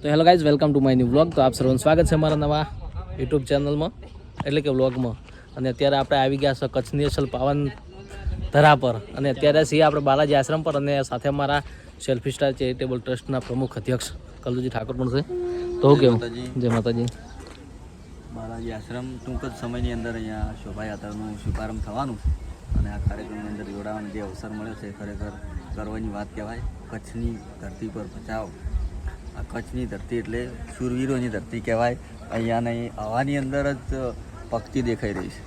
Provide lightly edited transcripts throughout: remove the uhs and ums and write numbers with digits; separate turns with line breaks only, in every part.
તો hello guys, welcome to my new vlog. તો આપ સર્વનું સ્વાગત છે મારા નવા યુટ્યુબ ચેનલમાં, એટલે કે વ્લોગમાં. અને અત્યારે આપણે આવી ગયા છે કચ્છની અસલ પાવન ધરા પર, અને અત્યારે છીએ આપણે બાલાજી આશ્રમ પર, અને સાથે અમારા સેલ્ફી સ્ટાર ચેરિટેબલ ટ્રસ્ટના પ્રમુખ અધ્યક્ષ કલ્લુજી ઠાકોર પણ છે. તો હું કેવું? જય માતાજી.
બાલાજી આશ્રમ ટૂંક જ સમયની અંદર અહીંયા શોભાયાત્રાનું શુભારંભ થવાનું છે, અને આ કાર્યક્રમની અંદર જોડાવાનો જે અવસર મળ્યો છે ખરેખર ગર્વની વાત કહેવાય. કચ્છની ધરતી પર બચાવ, આ કચ્છની ધરતી એટલે શૂરવીરોની ધરતી કહેવાય. અહીંયાની હવાની અંદર જ ભક્તિ દેખાઈ રહી છે.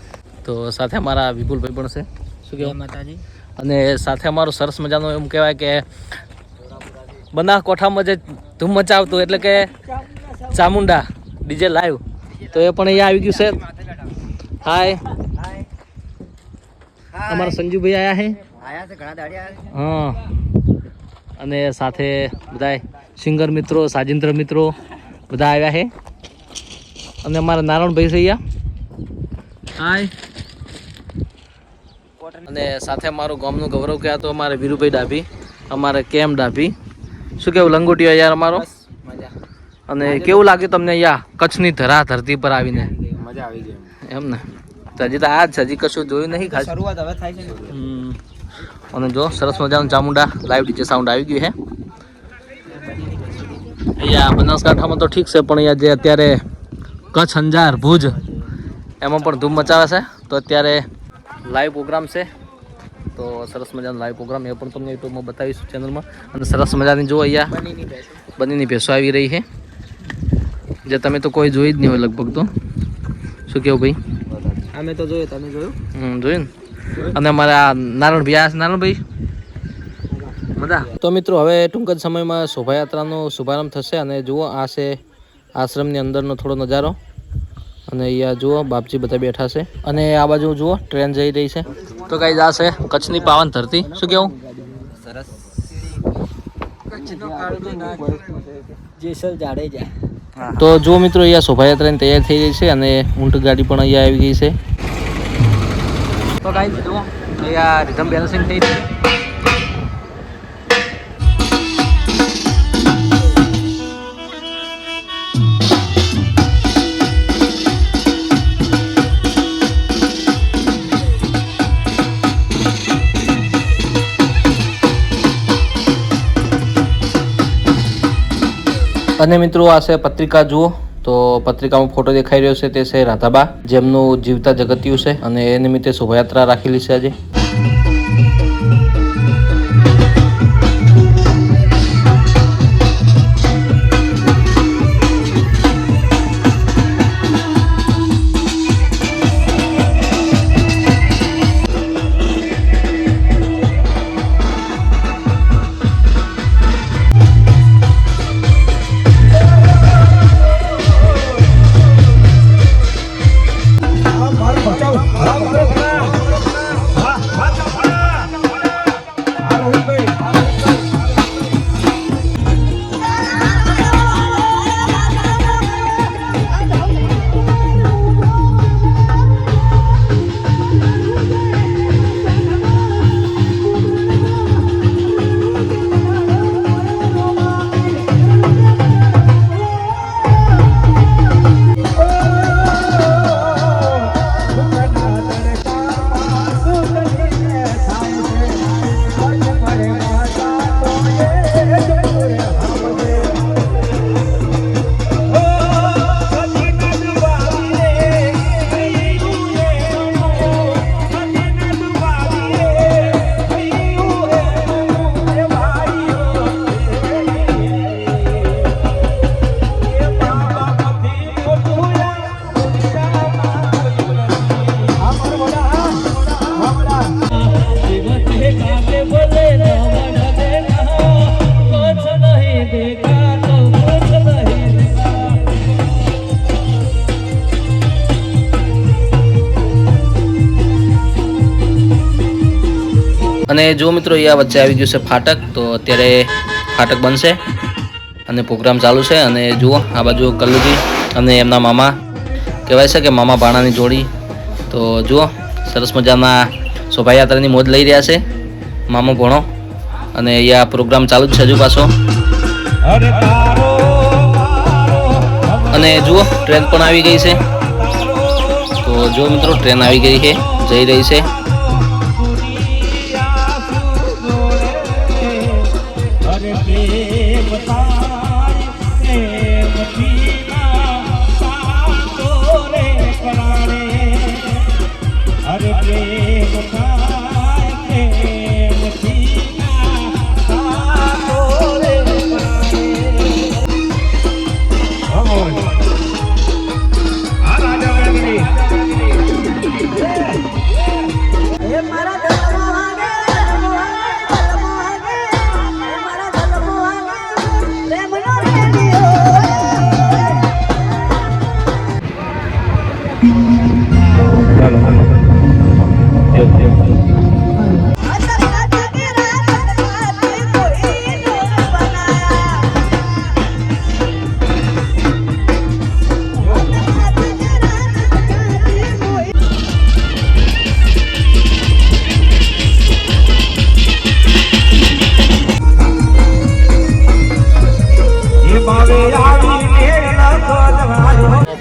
તો સાથે અમારા વિપુલભાઈ પણ છે. શું કહેવાય?
માતાજી.
અને સાથે અમારો સરસ મજાનો એમ કહેવાય કે બનાસકાંઠામાં જે ધૂમ મચાવતું એટલે કે ચામુંડા ડીજે લાઈવ, તો એ પણ અહીંયા આવી ગયું છે. હાય, અમારા સંજુભાઈ આયા છે. હા, અને સાથે બધા સિંગર મિત્રો, સાજિંદ્ર મિત્રો બધા આવ્યા છે. અને અમારા નારાયણભાઈ છે અહીંયા. હાય. અને સાથે મારું ગામનું ગૌરવ કહેવાય તો અમારે વીરુભાઈ ડાભી, અમારે કેમ ડાભી. શું કેવું લંગોટીઓ યાર અમારો? અને કેવું લાગ્યું તમને અહીંયા કચ્છની ધરતી પર આવીને?
મજા આવી ગઈ
એમ ને? તો હજી તો આ જ હજી કશું જોયું નહીં ખાસ.
શરૂઆત હવે થાય છે.
અને જો સરસ મજાનું ચામુંડા લાઈવ ડીજે સાઉન્ડ આવી ગયું છે અહીંયા બનાસકાંઠામાં. તો ઠીક છે, પણ અહીંયા જે અત્યારે કચ્છ, અંજાર, ભુજ એમાં પણ ધૂમ મચાવે છે. તો અત્યારે લાઈવ પ્રોગ્રામ છે, તો સરસ મજાનો લાઈવ પ્રોગ્રામ એ પણ તમને યુટ્યુબમાં બતાવીશું ચેનલમાં. અને સરસ મજાની જો અહીંયા બનીની ભેંસો આવી રહી છે, જે તમે તો કોઈ જોઈ જ નહીં હોય લગભગ. તો શું કેવું ભાઈ?
અમે તો જોયું, તમે જોયું?
જોયું ને. અને અમારા નારાયણભાઈ આ નારાયણભાઈ મજા. તો મિત્રો, હવે ટૂંક જ સમયમાં શોભાયાત્રાનો શુભારંભ થશે. અને જુઓ, આ છે આશ્રમની અંદરનો થોડો નજારો. અને અહીંયા જુઓ બાપજી બધા બેઠા છે, અને આ બાજુ જુઓ ટ્રેન જઈ રહી છે. તો ગાઈઝ, આ છે કચ્છની પાવન ધરતી. શું કેવું?
સરસ. જેસલ જાડેજા.
તો જુઓ મિત્રો, અહીંયા શોભાયાત્રાની તૈયાર થઈ રહી છે, અને ઊંટ ગાડી પણ અહીંયા આવી ગઈ છે. તો ગાઈઝ જુઓ, અહીંયા રિધમ બેલેન્સિંગ થઈ રહી છે. અને મિત્રો, આ છે પત્રિકા. જુઓ તો પત્રિકામાં ફોટો દેખાઈ રહ્યો છે, તે છે રાધાબા, જેમનું જીવતા જગતિયું છે, અને એ નિમિત્તે શોભાયાત્રા રાખેલી છે આજે. અને જો મિત્રો, અહીંયા વચ્ચે આવી ગયું છે ફાટક. તો અત્યારે ફાટક બનશે અને પ્રોગ્રામ ચાલુ છે. અને જુઓ, આ બાજુ કલ્લુજી અને એમના મામા, કહેવાય છે કે મામા ભાણાની જોડી. તો જુઓ, સરસ મજાના શોભાયાત્રાની મોજ લઈ રહ્યા છે મામો ભણો. અને અહીંયા પ્રોગ્રામ ચાલુ જ છે હજુ પાછો. અને જુઓ ટ્રેન પણ આવી ગઈ છે. તો જો મિત્રો ટ્રેન આવી ગઈ છે, જઈ રહી છે.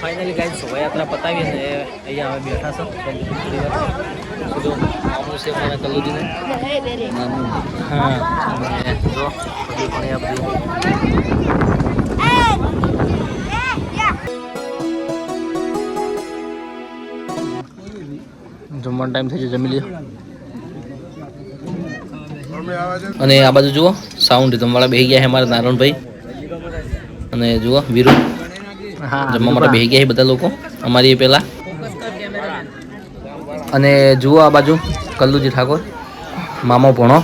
ફાઇનલી ગાઈસ શોભાયાત્રા પતાવી અને અહીંયા હવે બેઠા છો મામું છે મારા કલ્લુજીને. હા અને જો બધી પણ આ બધી જમવાનો ટાઈમ થઈ જાય, જમી લ્યો. અને આ બાજુ જુઓ સાઉન્ડ વાળા બેસી ગયા છે અમારા નારાયણભાઈ અને જુઓ વીરુ જમવા માટે બેસી ગયા છે બધા લોકો અમારી પેલા. અને જુઓ આ બાજુ કલ્લુજી ઠાકોર મામો ભણો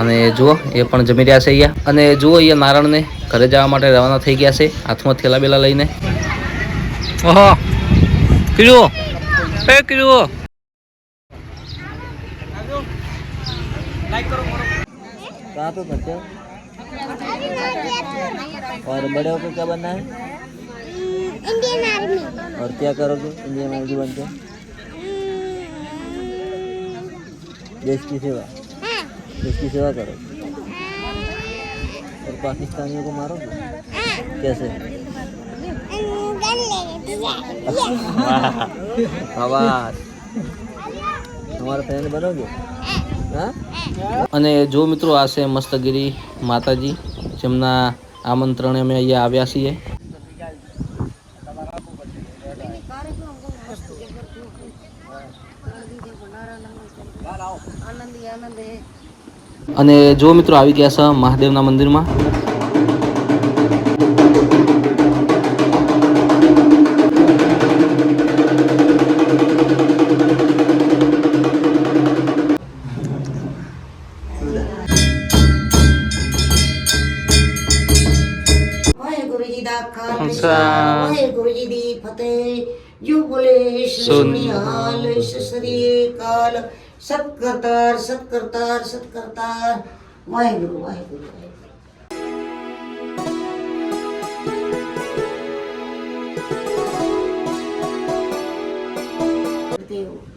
અને જુઓ એ પણ જમી રહ્યા છે અહીંયા. અને જુઓ અહીંયા નારાયણને ઘરે જવા માટે રવાના થઈ ગયા છે હાથમાં થેલા બેલા લઈને. ઓહો કીધું એ કીધું कहाँ पे पढ़ते हो और बड़े होकर क्या बनना है?
Indian army.
और क्या करोगे इंडियन आर्मी बन के? देश की सेवा। देश की सेवा करो और पाकिस्तानियों को मारोगे कैसे? हमारा फ्रेंड बनोगे? અને જો મિત્રો આ છે મસ્તગીરી માતાજી જેમના આમંત્રણે અમે અહીંયા આવ્યા છીએ. અને જો મિત્રો આવી ગયા છે મહાદેવના મંદિરમાં.
वाहेगुरु जी दी फतेह जो बोले सुनिहाल ससरिये काल सत्कर्तार सत्कर्तार सत्कर्तार वाहेगुरु वाहेगुरु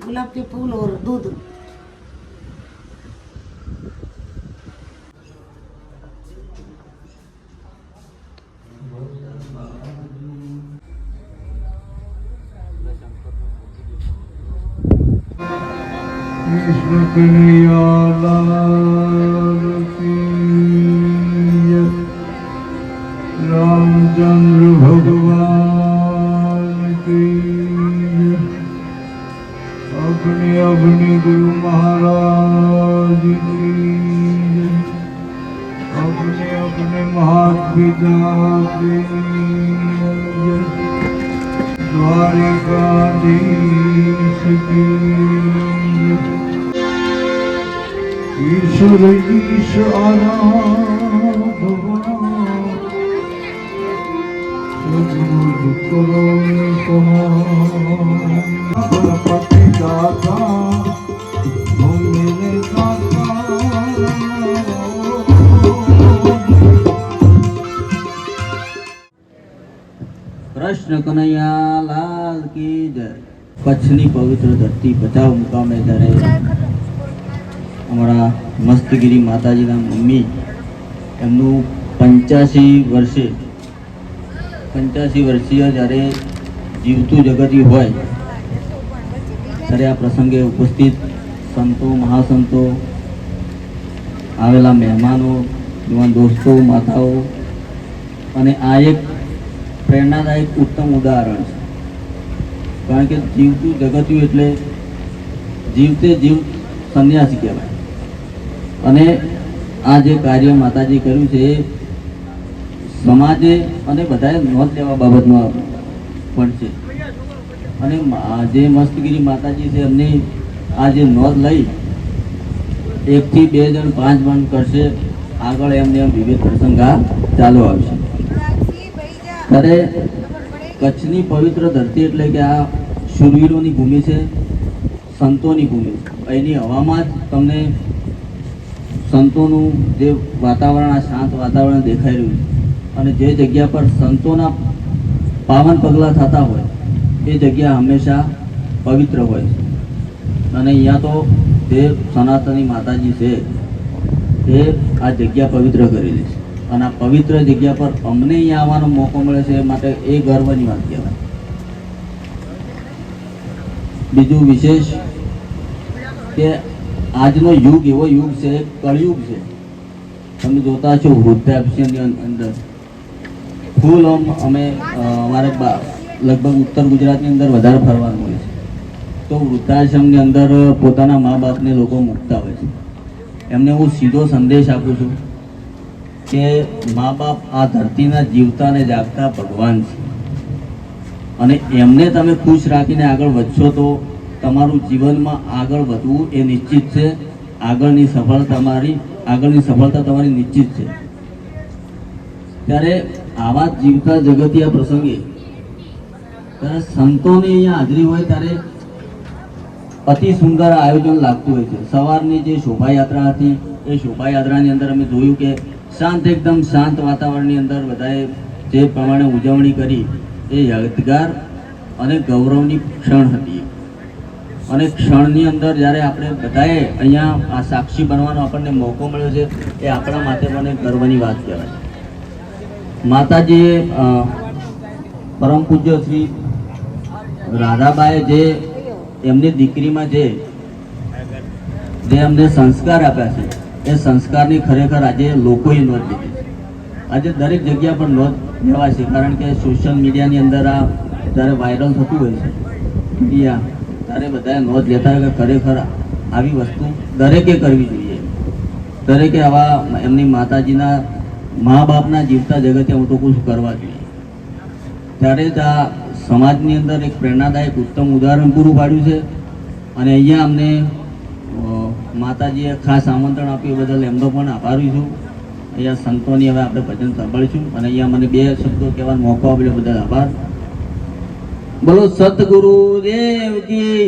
गुलाब के फूल और दूध
कृष्ण कन्हैया लाल की जय। रामचंद्र भगवान की जय। अपने अपने गुरु महाराज की जय। अपने अपने महापिता की जय। द्वारिकाधीश की ईश्वर ईश आराधना सद्गुरु करो गणपति दाता तुम मेरे दाता
कृष्ण कन्हैया लाल की जय। કચ્છની પવિત્ર ધરતી ભચાઉ મુકામે જ્યારે અમારા મસ્તગીરી માતાજીના મમ્મી એમનું 85 વર્ષે 85 વર્ષીય જ્યારે જીવતું જગત્યું હોય ત્યારે આ પ્રસંગે ઉપસ્થિત સંતો મહાસંતો આવેલા મહેમાનો યુવાન દોસ્તો માતાઓ અને આ એક પ્રેરણાદાયક ઉત્તમ ઉદાહરણ છે. કારણ કે જીવતું જગત્યું એટલે જીવતે જીવ સંન્યાસી કહેવાય. અને આ જે કાર્ય માતાજી કર્યું છે એ સમાજે અને બધાએ નોંધ લેવા બાબતમાં પણ છે. અને જે મસ્તગીરી માતાજી છે એમની આ જે નોંધ લઈ 1 થી 2 જણ 5 જણ કરશે, આગળ એમને એમ વિવિધ પ્રસંગા ચાલુ આવશે. ત્યારે કચ્છની પવિત્ર ધરતી એટલે કે આ શૂરવીરોની ભૂમિ છે, સંતોની ભૂમિ છે. અહીંની હવામાં જ તમને સંતોનું જે વાતાવરણ, આ શાંત વાતાવરણ દેખાઈ રહ્યું છે. અને જે જગ્યા પર સંતોના પાવન પગલાં થતા હોય એ જગ્યા હંમેશા પવિત્ર હોય છે. અને અહીંયા તો જે સનાતની માતાજી છે એ આ જગ્યા પવિત્ર કરેલી છે. અને આ પવિત્ર જગ્યા પર અમને અહીંયા આવવાનો મોકો મળે છે એ માટે એ ગર્વની વાત કહેવાય. બીજું વિશેષ કે આજનો યુગ એવો યુગ છે, કળયુગ છે. તમે જોતા છો વૃદ્ધાશ્રમની અંદર ફૂલ અમે અમારે લગભગ ઉત્તર ગુજરાતની અંદર વધારે ફરવાનું હોય છે. તો વૃદ્ધાશ્રમની અંદર પોતાના મા બાપને લોકો મૂકતા હોય છે. એમને હું સીધો સંદેશ આપું છું કે મા બાપ આ ધરતીના જીવતા ને જાગતા ભગવાન છે. અને એમને તમે ખુશ રાખીને આગળ વધશો તો તમારું જીવનમાં આગળ વધવું એ નિશ્ચિત છે. આગળની સફળતા તમારી નિશ્ચિત છે. ત્યારે આવા જીવતા જગતિયા પ્રસંગે ત્યારે સંતોની અહીંયા હાજરી હોય ત્યારે અતિ સુંદર આયોજન લાગતું હોય છે. સવારની જે શોભાયાત્રા હતી એ શોભાયાત્રાની અંદર અમે જોયું કે એકદમ શાંત વાતાવરણની અંદર બધાએ જે પ્રમાણે ઉજવણી કરી એ યાદગાર અને ગૌરવની ક્ષણ હતી. અને ક્ષણની અંદર જ્યારે આપણે બધાએ અહીંયા આ સાક્ષી બનવાનો આપણને મોકો મળ્યો છે એ આપણા માટે મને ગર્વની વાત કહેવાય. માતાજીએ પરમ પૂજ્ય શ્રી રાધાબાએ જે એમની દીકરીમાં જે અમને સંસ્કાર આપ્યા છે એ સંસ્કારની ખરેખર આજે લોકોએ નોંધ લીધી છે. આજે દરેક જગ્યા પર નોંધ લેવાય છે. કારણ કે સોશિયલ મીડિયાની અંદર આ જ્યારે વાયરલ થતું હોય છે મીડિયા, ત્યારે બધાએ નોંધ લેતા હોય કે ખરેખર આવી વસ્તુ દરેકે કરવી જોઈએ. દરેકે આવા એમની માતાજીના મા બાપના જીવતા જગતે હું તો કુછ કરવા જોઈએ. ત્યારે જ આ સમાજની અંદર એક પ્રેરણાદાયક ઉત્તમ ઉદાહરણ પૂરું પાડ્યું છે. અને અહીંયા અમને માતાજીએ ખાસ આમંત્રણ આપ્યું બદલ એમનો પણ આભારી છું. અહીંયા સંતોની હવે આપણે ભજન સાંભળીશું અને અહીંયા મને 2 શબ્દો કહેવાનો મોકો આપ્યો બદલ આભાર. બોલો સતગુરુ દેવ કી